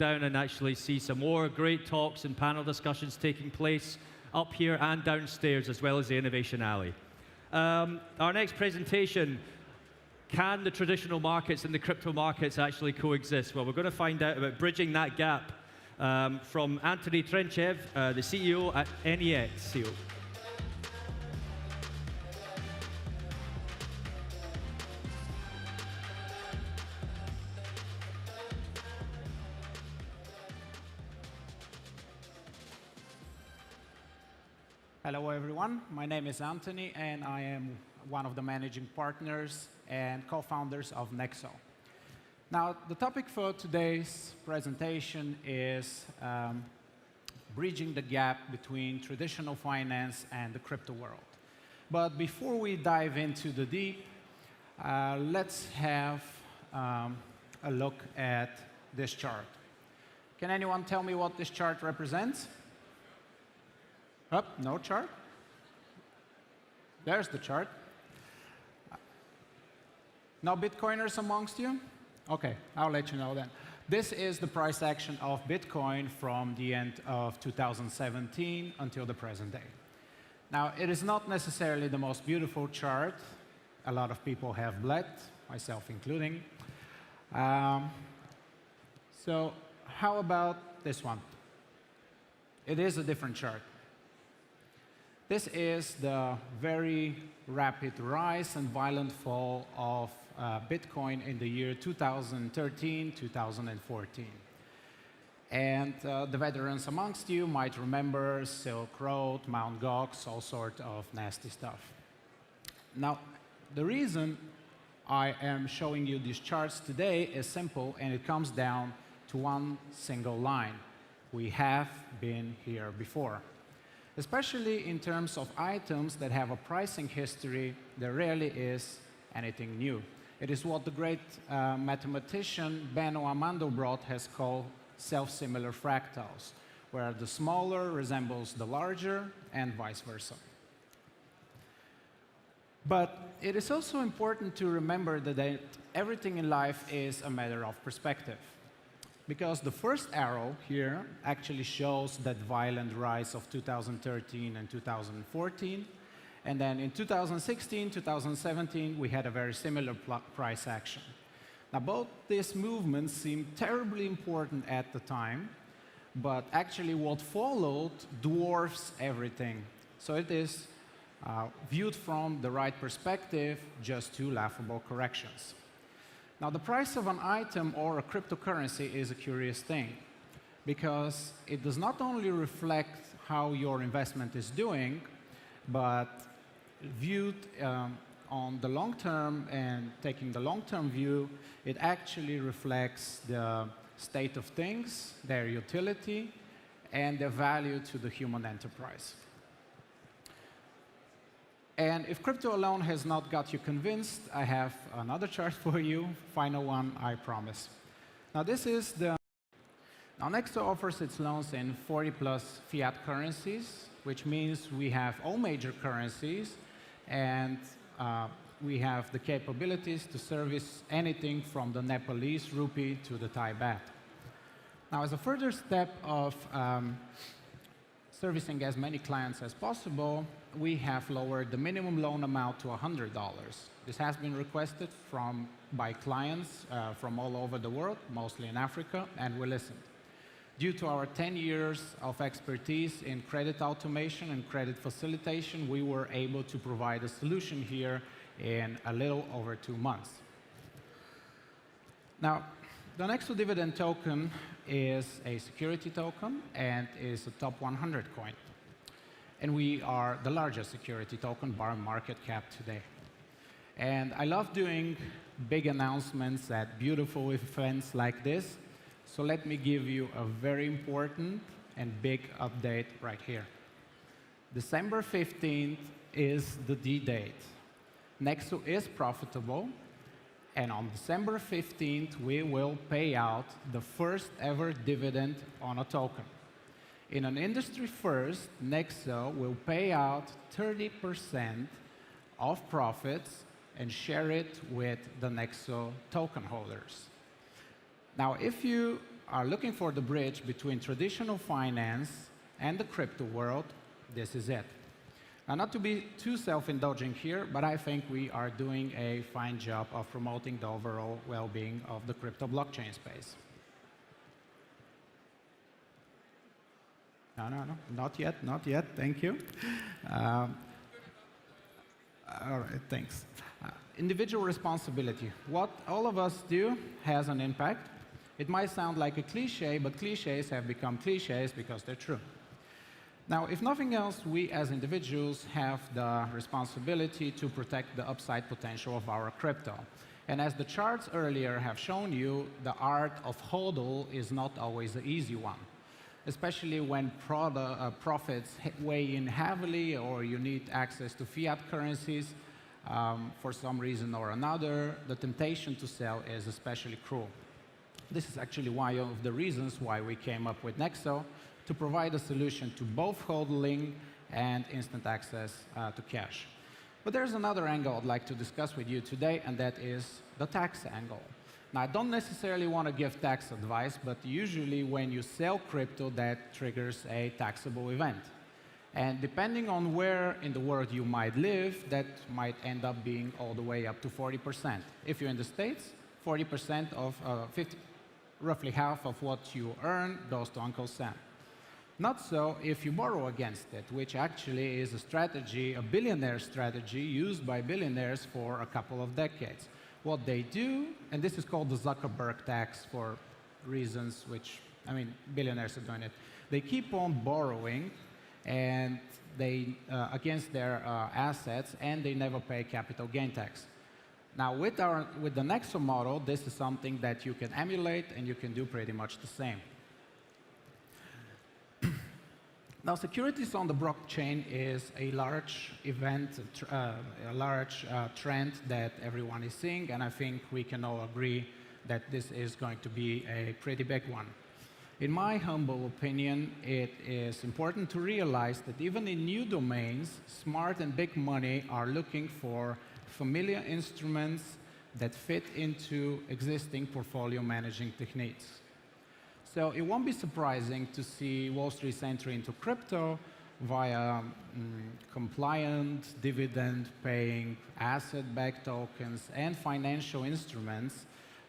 down and actually see some more great talks and panel discussions taking place up here and downstairs, as well as the Innovation Alley. Our next presentation, can the traditional markets and the crypto markets actually coexist? Well, we're going to find out about bridging that gap from Antoni Trenchev, the CEO at NEXO. Hello, everyone. My name is Antoni, and I am one of the managing partners and co-founders of NEXO. Now, the topic for today's presentation is bridging the gap between traditional finance and the crypto world. But before we dive into the deep, let's have a look at this chart. Can anyone tell me what this chart represents? No chart? There's the chart. No Bitcoiners amongst you? OK, I'll let you know then. This is the price action of Bitcoin from the end of 2017 until the present day. Now, it is not necessarily the most beautiful chart. A lot of people have bled, myself including. So how about this one? It is a different chart. This is the very rapid rise and violent fall of Bitcoin in the year 2013, 2014. And the veterans amongst you might remember Silk Road, Mt. Gox, all sorts of nasty stuff. Now, the reason I am showing you these charts today is simple, and it comes down to one single line. We have been here before. Especially in terms of items that have a pricing history, there rarely is anything new. It is what the great mathematician Benno Mandelbrot has called self-similar fractals, where the smaller resembles the larger and vice versa. But it is also important to remember that everything in life is a matter of perspective. Because the first arrow here actually shows that violent rise of 2013 and 2014. And then in 2016, 2017, we had a very similar price action. Now, both these movements seem terribly important at the time, but actually what followed dwarfs everything. So it is, viewed from the right perspective, just two laughable corrections. Now, the price of an item or a cryptocurrency is a curious thing, because it does not only reflect how your investment is doing, but viewed on the long term and taking the long-term view, it actually reflects the state of things, their utility, and their value to the human enterprise. And if crypto alone has not got you convinced, I have another chart for you, final one, I promise. Now, this is the... Now, NEXO offers its loans in 40+ fiat currencies, which means we have all major currencies, and we have the capabilities to service anything from the Nepalese rupee to the Thai baht. Now, as a further step of servicing as many clients as possible, we have lowered the minimum loan amount to $100. This has been requested by clients from all over the world, mostly in Africa, and we listened. Due to our 10 years of expertise in credit automation and credit facilitation, we were able to provide a solution here in a little over 2 months. Now, the NEXO dividend token is a security token and is a top 100 coin. And we are the largest security token bar market cap today. And I love doing big announcements at beautiful events like this. So let me give you a very important and big update right here. December 15th is the D-date. NEXO is profitable. And on December 15th, we will pay out the first ever dividend on a token. In an industry first, NEXO will pay out 30% of profits and share it with the NEXO token holders. Now, if you are looking for the bridge between traditional finance and the crypto world, this is it. Now, not to be too self-indulgent here, but I think we are doing a fine job of promoting the overall well-being of the crypto blockchain space. No, not yet, not yet. Thank you. All right, thanks. Individual responsibility. What all of us do has an impact. It might sound like a cliche, but cliches have become cliches because they're true. Now, if nothing else, we as individuals have the responsibility to protect the upside potential of our crypto. And as the charts earlier have shown you, the art of hodl is not always the easy one, especially when profits weigh in heavily or you need access to fiat currencies for some reason or another. The temptation to sell is especially cruel. This is actually one of the reasons why we came up with NEXO, to provide a solution to both hodling and instant access to cash. But there's another angle I'd like to discuss with you today, and that is the tax angle. Now, I don't necessarily want to give tax advice, but usually when you sell crypto, that triggers a taxable event. And depending on where in the world you might live, that might end up being all the way up to 40%. If you're in the States, 40% of roughly half of what you earn goes to Uncle Sam. Not so if you borrow against it, which actually is a strategy, a billionaire strategy used by billionaires for a couple of decades. What they do, and this is called the Zuckerberg tax for reasons which, I mean, billionaires are doing it. They keep on borrowing and they against their assets, and they never pay capital gain tax. Now, with the NEXO model, this is something that you can emulate, and you can do pretty much the same. Now, securities on the blockchain is a large event, a large trend that everyone is seeing, and I think we can all agree that this is going to be a pretty big one. In my humble opinion, it is important to realize that even in new domains, smart and big money are looking for familiar instruments that fit into existing portfolio managing techniques. So it won't be surprising to see Wall Street's entry into crypto via compliant, dividend-paying, asset-backed tokens and financial instruments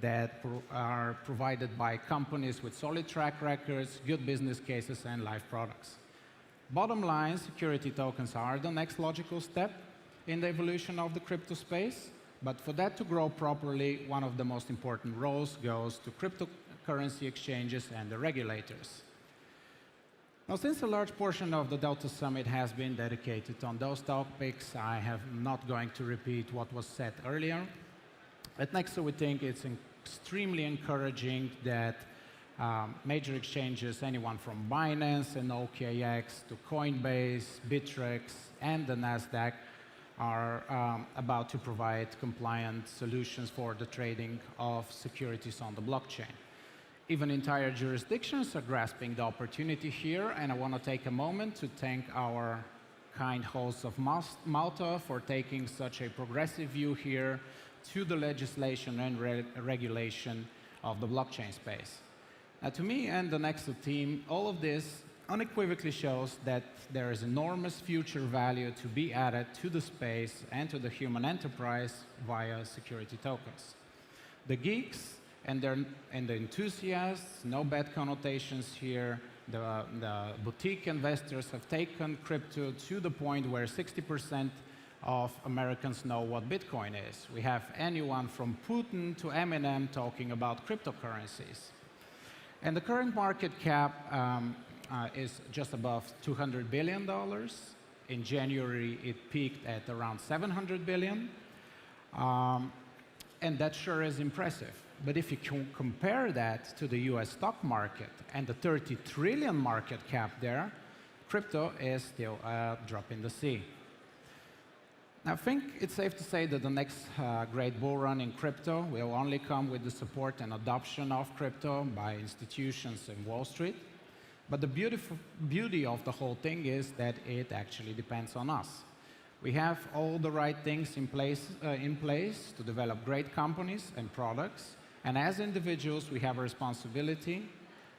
that are provided by companies with solid track records, good business cases, and live products. Bottom line, security tokens are the next logical step in the evolution of the crypto space, but for that to grow properly, one of the most important roles goes to cryptocurrency exchanges and the regulators. Now, since a large portion of the Delta Summit has been dedicated on those topics, I am not going to repeat what was said earlier. At NEXO, we think it's extremely encouraging that major exchanges, anyone from Binance and OKX to Coinbase, Bittrex, and the NASDAQ, are about to provide compliant solutions for the trading of securities on the blockchain. Even entire jurisdictions are grasping the opportunity here, and I want to take a moment to thank our kind hosts of Malta for taking such a progressive view here to the legislation and regulation of the blockchain space. To me and the NEXO team, all of this unequivocally shows that there is enormous future value to be added to the space and to the human enterprise via security tokens. The geeks and the enthusiasts, no bad connotations here, the boutique investors have taken crypto to the point where 60% of Americans know what Bitcoin is. We have anyone from Putin to Eminem talking about cryptocurrencies. And the current market cap is just above $200 billion. In January, it peaked at around $700 billion. And that sure is impressive. But if you compare that to the US stock market and the 30 trillion market cap there, crypto is still a drop in the sea. Now, I think it's safe to say that the next great bull run in crypto will only come with the support and adoption of crypto by institutions in Wall Street. But the beauty of the whole thing is that it actually depends on us. We have all the right things in place to develop great companies and products. And as individuals, we have a responsibility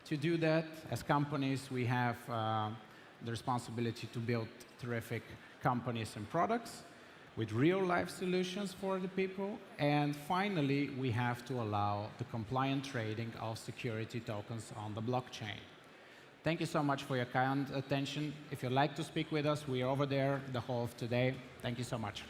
To do that, as companies, we have the responsibility to build terrific companies and products with real-life solutions for the people. And finally, we have to allow the compliant trading of security tokens on the blockchain. Thank you so much for your kind attention. If you'd like to speak with us, we are over there the whole of today. Thank you so much.